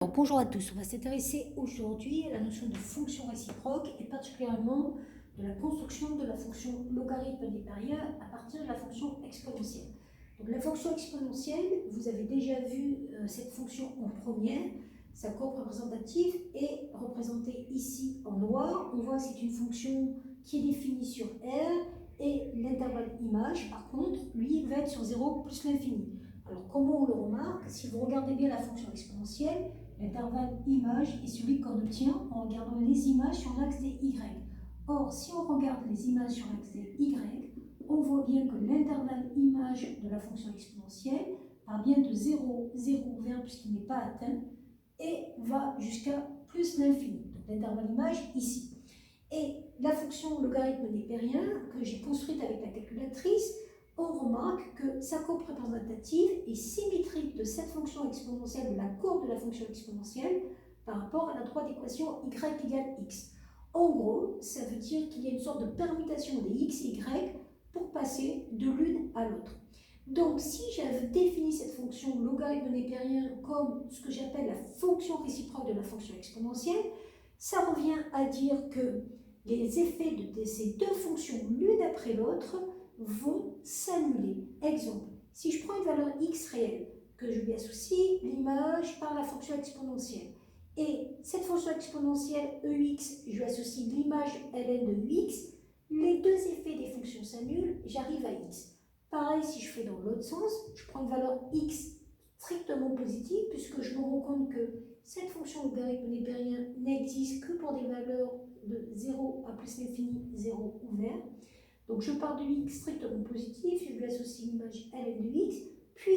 Alors, bonjour à tous, on va s'intéresser aujourd'hui à la notion de fonction réciproque et particulièrement de la construction de la fonction logarithme népérien à partir de la fonction exponentielle. Donc la fonction exponentielle, vous avez déjà vu cette fonction en première, sa courbe représentative est représentée ici en noir. On voit que c'est une fonction qui est définie sur R et l'intervalle image, par contre, lui, va être sur 0 plus l'infini. Alors comment on le remarque? Si vous regardez bien la fonction exponentielle, l'intervalle image est celui qu'on obtient en regardant les images sur l'axe des y. Or, si on regarde les images sur l'axe des y, on voit bien que l'intervalle image de la fonction exponentielle part bien de 0, 0 vers puisqu'il n'est pas atteint, et va jusqu'à plus l'infini. Donc l'intervalle image ici. Et la fonction logarithme népérien que j'ai construite avec la calculatrice, on remarque que sa courbe représentative est symétrique de cette fonction exponentielle, de la courbe de la fonction exponentielle, par rapport à la droite d'équation y égale x. En gros, ça veut dire qu'il y a une sorte de permutation des x et y pour passer de l'une à l'autre. Donc, si j'avais défini cette fonction logarithme népérien comme ce que j'appelle la fonction réciproque de la fonction exponentielle, ça revient à dire que les effets de ces deux fonctions l'une après l'autre vont s'annuler. Exemple, si je prends une valeur x réelle, que je lui associe l'image par la fonction exponentielle, et cette fonction exponentielle ex, je lui associe l'image ln de x, les deux effets des fonctions s'annulent, j'arrive à x. Pareil, si je fais dans l'autre sens, je prends une valeur x strictement positive, puisque je me rends compte que cette fonction logarithme népérien n'existe que pour des valeurs de 0 à plus l'infini, 0 ouvert. Donc je pars de x strictement positif, je lui associe l'image ln de x, puis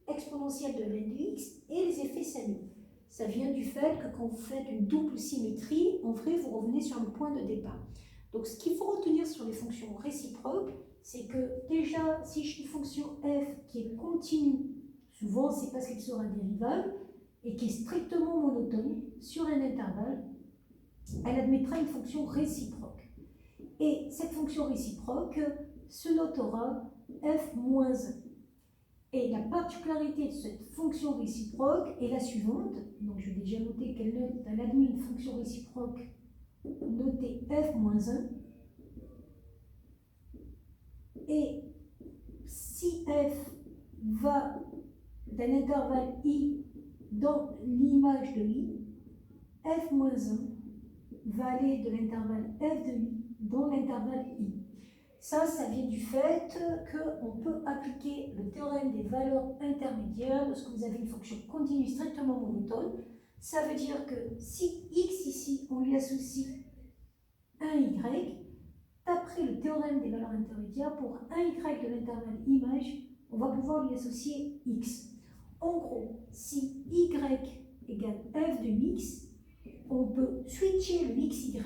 exponentielle de ln de x, et les effets s'annulent. Ça vient du fait que quand vous faites une double symétrie, en vrai, vous revenez sur le point de départ. Donc ce qu'il faut retenir sur les fonctions réciproques, c'est que déjà, si j'ai une fonction f qui est continue, souvent c'est parce qu'elle sera dérivable, et qui est strictement monotone sur un intervalle, elle admettra une fonction réciproque. Et cette fonction réciproque se notera f-1. Et la particularité de cette fonction réciproque est la suivante. Donc je vais déjà noter qu'elle admet une fonction réciproque notée f-1. Et si f va d'un intervalle i dans l'image de i, f-1 va aller de l'intervalle f de i dans l'intervalle i. Ça vient du fait qu'on peut appliquer le théorème des valeurs intermédiaires lorsque vous avez une fonction continue strictement monotone. Ça veut dire que si x ici, on lui associe un y, d'après le théorème des valeurs intermédiaires, pour un y de l'intervalle image, on va pouvoir lui associer x. En gros, si y égale f de x, on peut switcher le xy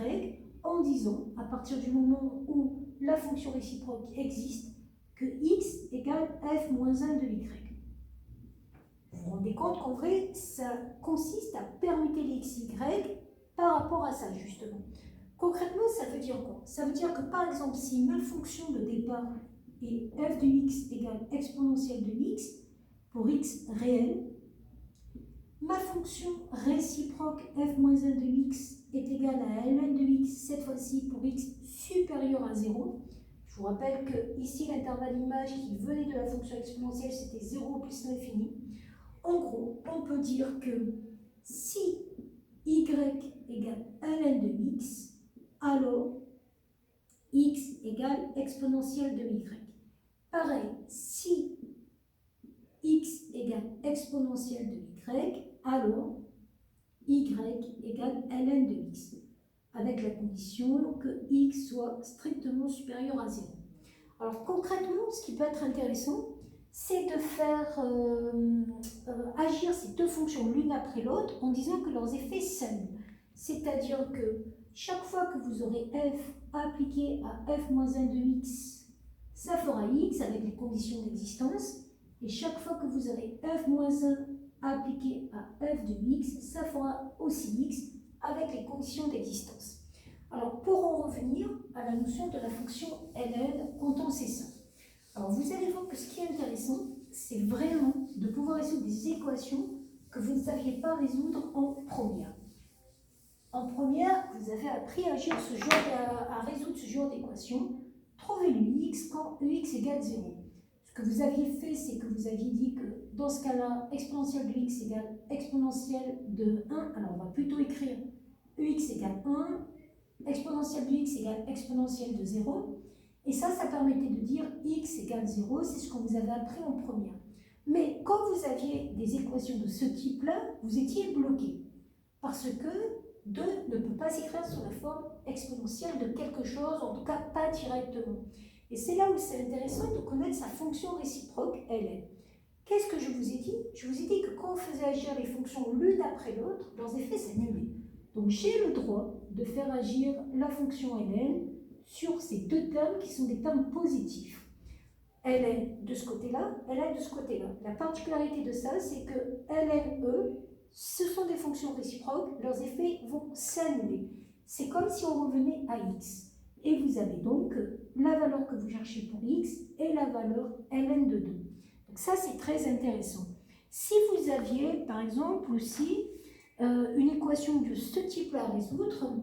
en disant, à partir du moment où la fonction réciproque existe, que x égale f-1 de y. Vous vous rendez compte qu'en vrai, ça consiste à permuter les xy par rapport à ça, justement. Concrètement, ça veut dire quoi? Ça veut dire que, par exemple, si ma fonction de départ est f de x égale exponentielle de x, pour x réel, ma fonction réciproque f-1 de x est égale à ln de x, cette fois-ci pour x supérieur à 0. Je vous rappelle que ici l'intervalle image qui venait de la fonction exponentielle, c'était 0 plus l'infini. En gros, on peut dire que si y égale ln de x, alors x égale exponentielle de y. Pareil, si x égale exponentielle de y, alors y égale ln de x, avec la condition que x soit strictement supérieur à 0. Alors concrètement, ce qui peut être intéressant, c'est de faire agir ces deux fonctions l'une après l'autre en disant que leurs effets s'annulent. C'est-à-dire que chaque fois que vous aurez f appliqué à f-1 de x, ça fera x avec les conditions d'existence. Et chaque fois que vous aurez f-1 appliqué à f de x, ça fera aussi x avec les conditions d'existence. Alors, pour en revenir à la notion de la fonction ln quand on sait ça. Alors, vous allez voir que ce qui est intéressant, c'est vraiment de pouvoir résoudre des équations que vous ne saviez pas résoudre en première. En première, vous avez appris à résoudre ce genre d'équation. Trouvez l'UX quand UX égale 0. Ce que vous aviez fait, c'est que vous aviez dit que dans ce cas-là, exponentielle de x égale exponentielle de 1. Alors on va plutôt écrire UX égale 1, exponentielle de x égale exponentielle de 0. Et ça permettait de dire x égale 0, c'est ce qu'on vous avait appris en première. Mais quand vous aviez des équations de ce type-là, vous étiez bloqué. Parce que 2 ne peut pas s'écrire sous la forme exponentielle de quelque chose, en tout cas pas directement. Et c'est là où c'est intéressant de connaître sa fonction réciproque, ln. Qu'est-ce que je vous ai dit? Je vous ai dit que quand on faisait agir les fonctions l'une après l'autre, leurs effets s'annulaient. Donc j'ai le droit de faire agir la fonction ln sur ces deux termes qui sont des termes positifs. ln de ce côté-là, ln de ce côté-là. La particularité de ça, c'est que ln, ce sont des fonctions réciproques, leurs effets vont s'annuler. C'est comme si on revenait à x. Et vous avez donc la valeur que vous cherchez pour x et la valeur ln de 2. Donc ça, c'est très intéressant. Si vous aviez, par exemple, aussi une équation de ce type-là à résoudre,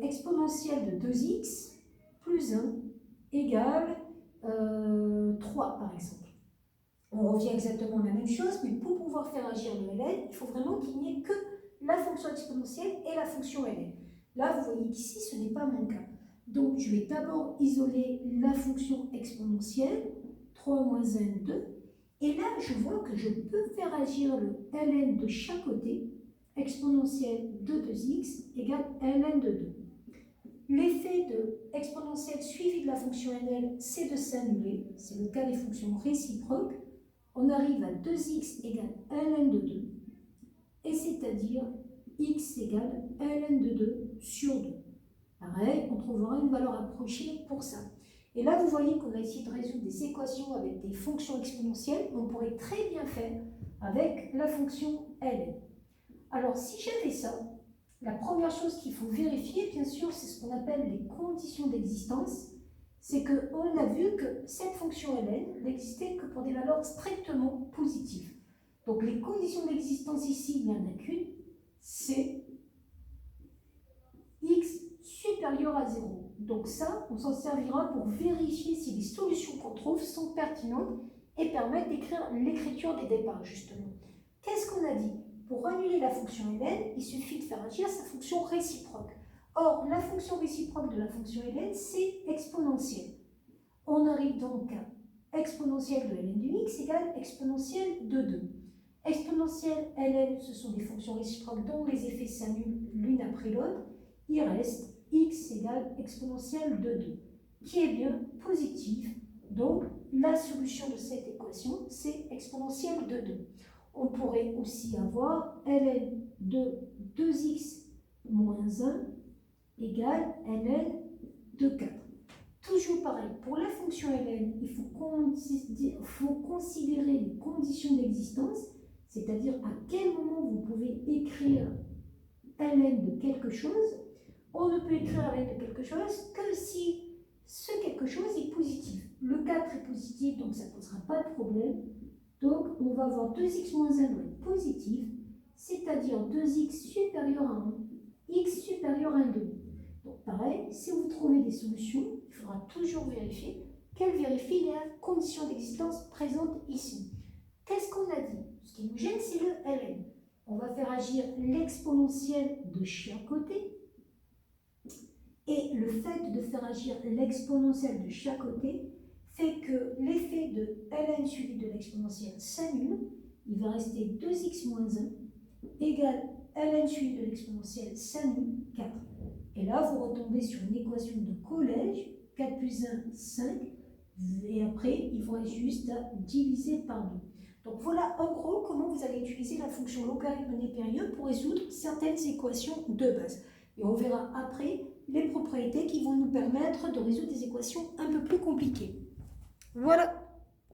exponentielle de 2x plus 1 égale 3, par exemple. On revient exactement à la même chose, mais pour pouvoir faire agir le ln, il faut vraiment qu'il n'y ait que la fonction exponentielle et la fonction ln. Là, vous voyez qu'ici, ce n'est pas mon cas. Donc, je vais d'abord isoler la fonction exponentielle, 3 moins 1, 2. Et là, je vois que je peux faire agir le ln de chaque côté, exponentielle de 2x égale ln de 2. L'effet de exponentielle suivi de la fonction ln, c'est de s'annuler. C'est le cas des fonctions réciproques. On arrive à 2x égale ln de 2, et c'est-à-dire x égale ln de 2 sur 2. Pareil, on trouvera une valeur approchée pour ça. Et là, vous voyez qu'on a essayé de résoudre des équations avec des fonctions exponentielles, on pourrait très bien faire avec la fonction ln. Alors, si j'avais ça, la première chose qu'il faut vérifier, bien sûr, c'est ce qu'on appelle les conditions d'existence. C'est qu'on a vu que cette fonction ln n'existait que pour des valeurs strictement positives. Donc les conditions d'existence ici, il n'y en a qu'une, c'est x supérieur à 0. Donc ça, on s'en servira pour vérifier si les solutions qu'on trouve sont pertinentes et permettent d'écrire l'écriture des départs, justement. Qu'est-ce qu'on a dit? Pour annuler la fonction ln, il suffit de faire agir sa fonction réciproque. Or, la fonction réciproque de la fonction ln, c'est exponentielle. On arrive donc à exponentielle de ln de x égale exponentielle de 2. Exponentielle ln, ce sont des fonctions réciproques dont les effets s'annulent l'une après l'autre. Il reste x égale exponentielle de 2, qui est bien positive. Donc, la solution de cette équation, c'est exponentielle de 2. On pourrait aussi avoir ln de 2x moins 1 égale ln de 4. Toujours pareil, pour la fonction ln, il faut considérer les conditions d'existence, c'est-à-dire à quel moment vous pouvez écrire ln de quelque chose. On ne peut écrire ln de quelque chose que si ce quelque chose est positif. Le 4 est positif, donc ça ne posera pas de problème. Donc, on va avoir 2x moins 1 doit être positif, c'est-à-dire 2x supérieur à 1, x supérieur à 1 demi. Donc, pareil, si vous trouvez des solutions, il faudra toujours vérifier qu'elles vérifient la condition d'existence présente ici. Qu'est-ce qu'on a dit? Ce qui nous gêne, c'est le ln. On va faire agir l'exponentielle de chaque côté. Et le fait de faire agir l'exponentielle de chaque côté fait que l'effet de ln suivi de l'exponentielle s'annule. Il va rester 2x moins 1 égale ln suivi de l'exponentielle s'annule 4. Et là, vous retombez sur une équation de collège, 4 plus 1, 5. Et après, il faudra juste à diviser par 2. Donc voilà en gros comment vous allez utiliser la fonction logarithme népérien pour résoudre certaines équations de base. Et on verra après les propriétés qui vont nous permettre de résoudre des équations un peu plus compliquées. Voilà.